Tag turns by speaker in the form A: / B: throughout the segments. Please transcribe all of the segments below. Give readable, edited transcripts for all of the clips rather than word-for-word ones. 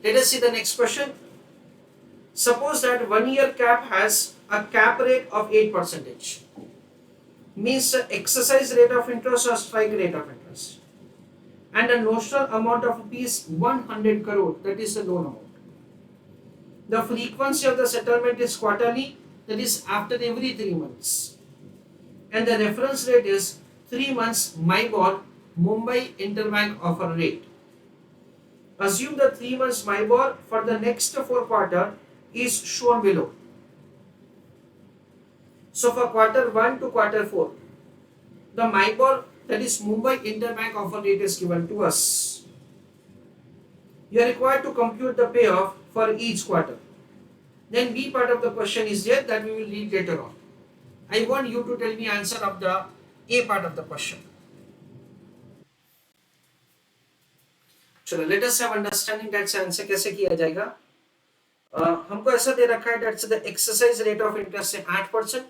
A: Let us see the next question. Suppose that 1 year cap has a cap rate of 8%, means exercise rate of interest or strike rate of interest, and a notional amount of rupees 100 crore, that is the loan amount. The frequency of the settlement is quarterly, that is after every 3 months. And the reference rate is 3 months MIBOR, Mumbai Interbank Offer Rate. Assume the 3 months MIBOR for the next 4 quarters is shown below. So for quarter 1 to quarter 4, the MIBOR, that is Mumbai Interbank Offer Rate, is given to us. You are required to compute the payoff for each quarter. Then B part of the question is there, that we will read later on. I want you to tell me answer of the A part of the question. चलो, let us have understanding that answer कैसे किया जाएगा. हमको ऐसा दे रखा है that the exercise rate of interest है 8%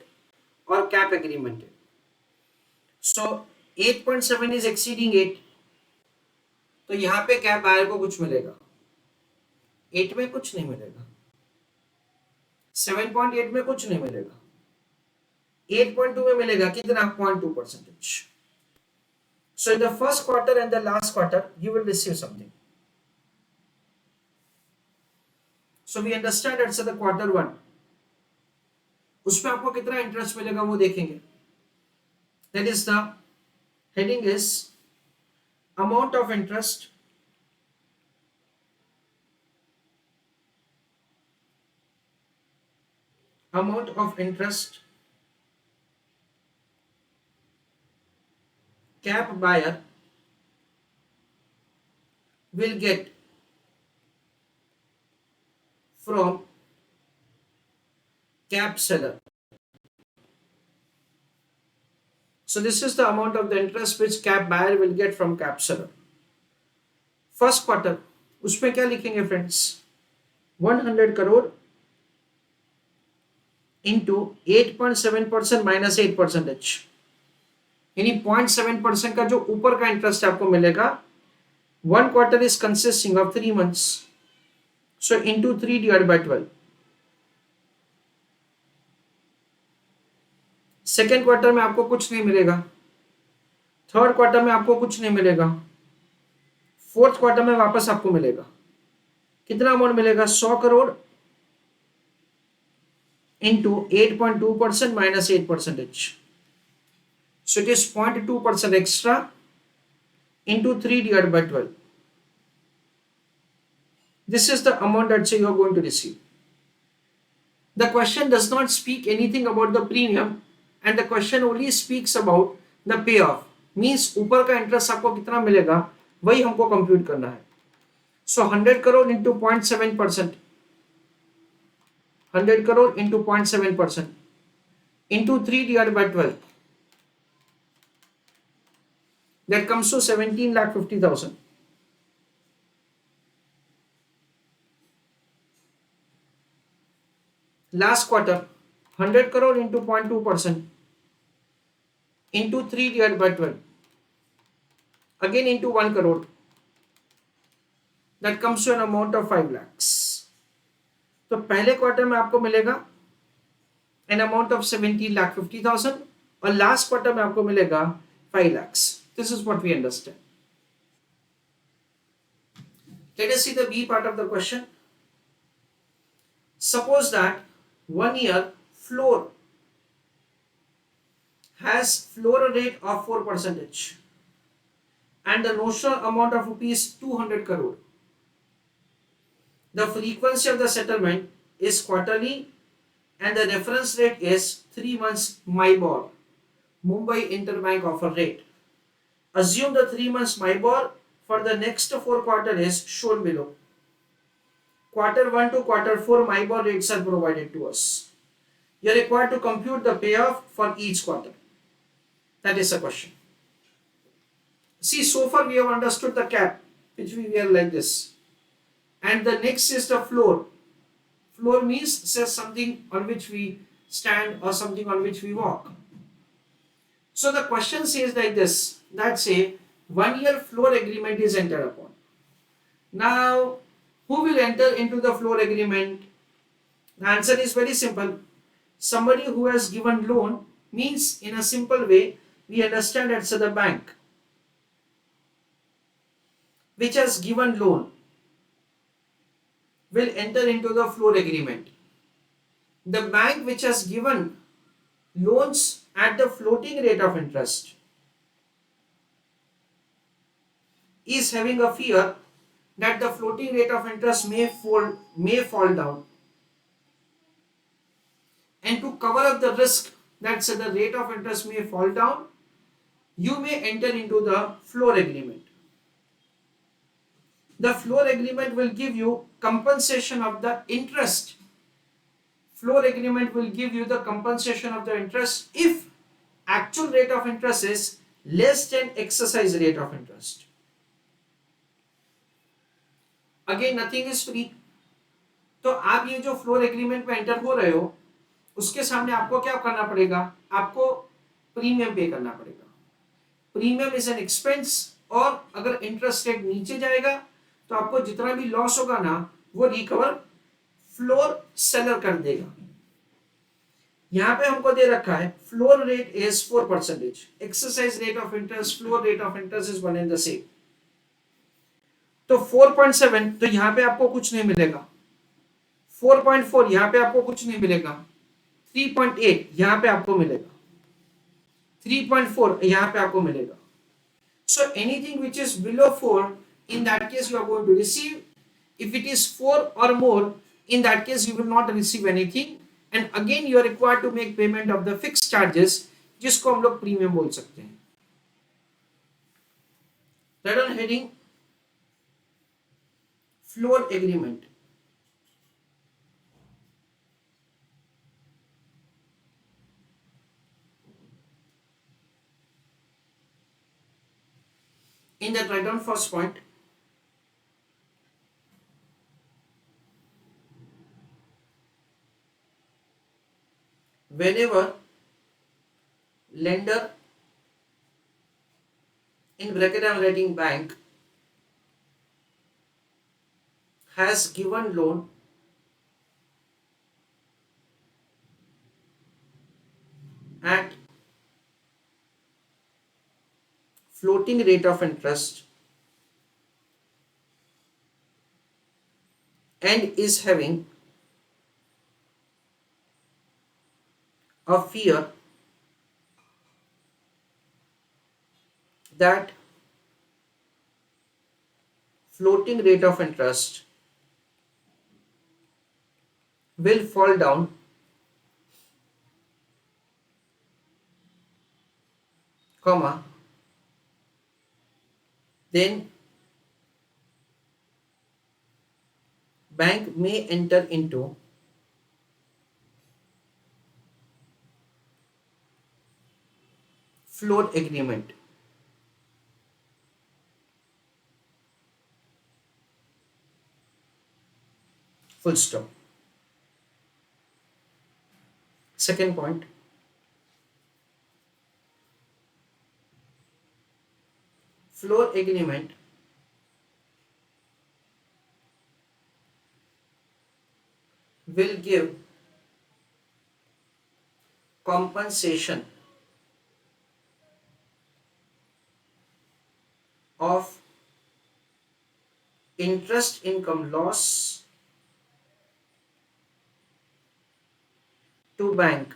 A: और cap agreement है. So 8.7 is exceeding 8, तो यहाँ पे cap buyer को कुछ मिलेगा, 8 में कुछ नहीं मिलेगा, 7.8 में कुछ नहीं मिलेगा, 8.2 में मिलेगा कितना, 0.2%. So in the first quarter and the last quarter you will receive something. So we understand that the quarter 1 उसमें आपको कितना इंटरेस्ट मिलेगा वो देखेंगे. That is the heading is amount of interest cap buyer will get from cap seller. So this is the amount of the interest which cap buyer will get from cap seller. First quarter, उसमें क्या लिखेंगे friends, 100 crore into 8.7% minus 8%, यानी 0.7% का जो ऊपर का interest आपको मिलेगा. 1 quarter is consisting of 3 months, so into 3 divided by 12. Second quarter में आपको कुछ नहीं मिलेगा, थर्ड क्वार्टर में आपको कुछ नहीं मिलेगा, फोर्थ क्वार्टर में वापस आपको मिलेगा. कितना अमाउंट मिलेगा, 100 crore into 8.2% minus 8%. So it is 0.2% extra into 3 divided by 12. This is the amount that you are going to receive. The question does not speak anything about the premium, and the question only speaks about the payoff. Means ऊपर का interest आपको कितना मिलेगा वही हमको compute करना है. So 100 crore into 0.7%, 100 crore into 0.7% into 3 divided by 12, that comes to 17,50,000. Last quarter, 100 crore into 0.2% into 3 divided by 12, again into 1 crore, that comes to an amount of 5 lakhs. तो पहले क्वार्टर में आपको मिलेगा an amount of 17,50,000 और last quarter में आपको मिलेगा 5 lakhs. This is what we understand. Let us see the B part of the question. Suppose that 1 year floor has floor rate of 4% and the notional amount of rupees 200 crore. The frequency of the settlement is quarterly and the reference rate is 3 months MIBOR, Mumbai Interbank Offer Rate. Assume the 3 months MIBOR for the next 4 quarters is shown below. Quarter 1 to quarter 4 MIBOR rates are provided to us. You are required to compute the payoff for each quarter. That is the question. See, so far we have understood the cap, which we wear like this. And the next is the floor. Floor means says something on which we stand or something on which we walk. So the question says like this, that say 1 year floor agreement is entered upon. Now, Who will enter into the floor agreement? The answer is very simple. Somebody who has given loan means, in a simple way, we understand it's the bank which has given loan will enter into the floor agreement. The bank which has given loans at the floating rate of interest is having a fear that the floating rate of interest may fall down, and to cover up the risk that the rate of interest may fall down, you may enter into the floor agreement. The floor agreement will give you compensation of the interest. Floor agreement will give you the compensation of the interest if actual rate of interest is less than exercise rate of interest. Again, nothing is free. तो आप ये जो floor agreement में enter हो रहे हो, उसके सामने आपको क्या करना पड़ेगा? आपको प्रीमियम पे करना पड़ेगा. प्रीमियम इज एन एक्सपेंस, और अगर इंटरेस्ट रेट नीचे जाएगा तो आपको जितना भी लॉस होगा ना, वो रिकवर फ्लोर सेलर कर देगा. यहां पे हमको दे रखा है floor rate is 4%, exercise rate of interest, floor rate of interest is one and the same. तो 4.7, तो यहां पे आपको कुछ नहीं मिलेगा. 4.4 यहां पे आपको कुछ नहीं मिलेगा. 3.8 यहां पे आपको मिलेगा. 3.4 यहां पे आपको मिलेगा. So anything which is below 4, in that case you are going to receive. If it is 4 or more, in that case you will not receive anything, and again you are required to make payment of the fixed charges, जिसको हम लोग premium बोल सकते हैं. Third on heading floor agreement. In that, write down first point. Whenever lender, in bracket I am writing bank, has given loan at floating rate of interest and is having a fear that floating rate of interest will fall down, comma, then bank may enter into floor agreement. Full stop. Second point, floor agreement will give compensation of interest income loss to bank,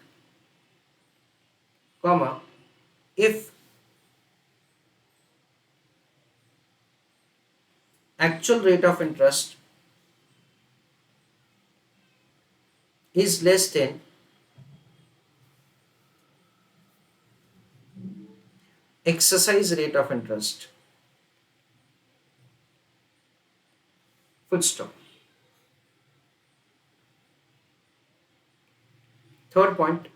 A: comma, if actual rate of interest is less than exercise rate of interest. Full stop. Third point,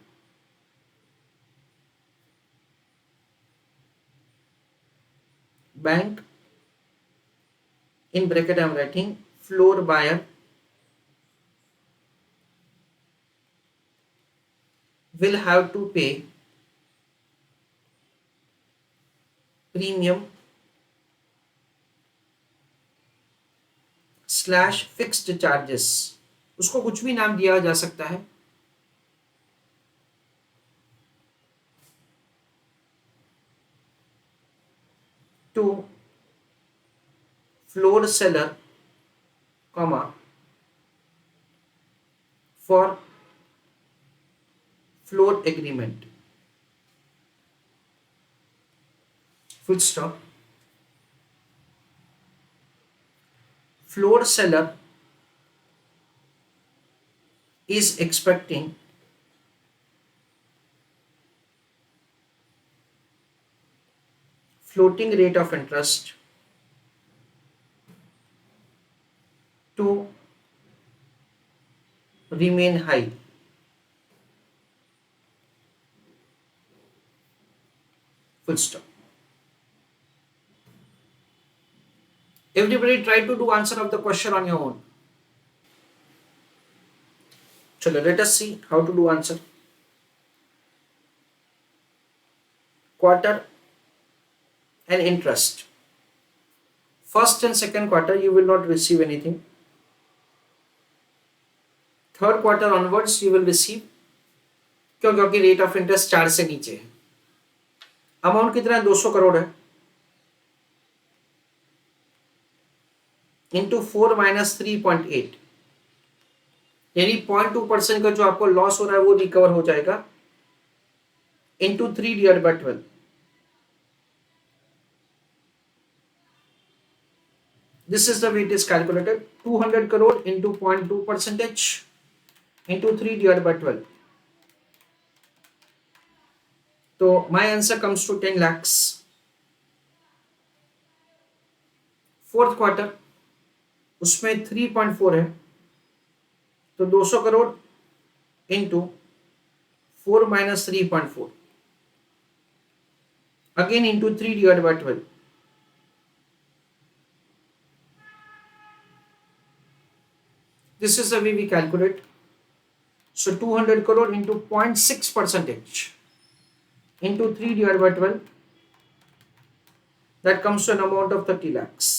A: bank, in bracket I am writing floor buyer, will have to pay premium slash fixed charges, उसको कुछ भी नाम दिया जा सकता है। To floor seller comma for floor agreement, full stop. Floor seller is expecting floating rate of interest to remain high. Full stop. Everybody try to do answer of the question on your own. So let us see how to do answer. Quarter and interest. First and second quarter you will not receive anything. Third quarter onwards you will receive, क्योंकि rate of interest 4 से नीचे है। Amount कितना है? 200 करोड़ है, into 4 minus 3.8, यानी 0.2% का जो आपको लॉस हो रहा है वो रिकवर हो जाएगा, into 3 divide by 12। This is the way it is calculated. 200 crore into 0.2 percentage into 3 divided by 12. So my answer comes to 10 lakhs. Fourth quarter उसमें 3.4 है, तो 200 crore into 4 minus 3.4 again into 3 divided by 12. This is the way we calculate. So 200 crore into 0.6 percentage into 3 divided by 12, that comes to an amount of 30 lakhs.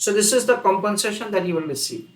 A: So this is the compensation that you will receive.